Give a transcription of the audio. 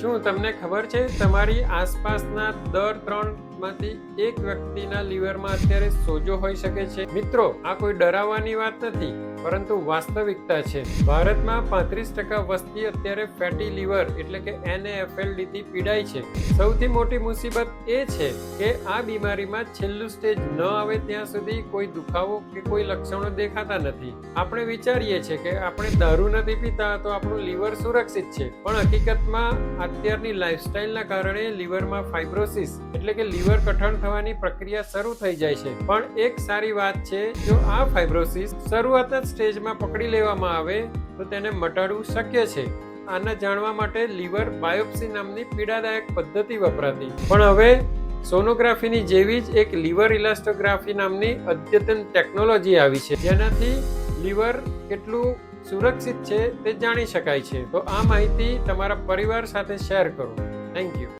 શું તમને ખબર છે તમારી આસપાસના દર 3માંથી એક વ્યક્તિના લીવરમાં અત્યારે સોજો હોઈ શકે છે? મિત્રો, આ કોઈ ડરાવવાની વાત નથી, પરંતુ વાસ્તવિકતા છે. ભારતમાં 35% વસ્તી અત્યારે ફેટી લીવર એટલે કે NAFLD થી પીડાય છે. સૌથી મોટી મુસીબત એ છે કે આ બીમારીમાં છેલ્લું સ્ટેજ ન આવે ત્યાં સુધી કોઈ દુખાવો કે કોઈ લક્ષણો દેખાતા નથી. આપણે વિચારીએ છીએ કે આપણે દારૂ નથી પીતા તો આપણું લીવર સુરક્ષિત છે, પણ હકીકતમાં અત્યારની લાઇફસ્ટાઇલના કારણે લીવરમાં ફાઇબ્રોસિસ એટલે કે લીવર કઠણ થવાની પ્રક્રિયા શરૂ થઈ જાય છે. પણ એક સારી વાત છે, જો આ ફાઇબ્રોસિસ શરૂઆત જ સ્ટેજમાં પકડી લેવામાં આવે તો તેને મટાડવું શક્ય છે. આને જાણવા માટે લીવર બાયોપ્સી નામની પીડાદાયક પદ્ધતિ વપરાતી, પણ હવે સોનોગ્રાફીની જેવી જ એક લીવર ઇલાસ્ટોગ્રાફી નામની અદ્યતન ટેકનોલોજી આવી છે, જેનાથી લીવર કેટલું સુરક્ષિત છે તે જાણી શકાય છે. તો આ માહિતી તમારા પરિવાર સાથે શેર કરો. Thank you.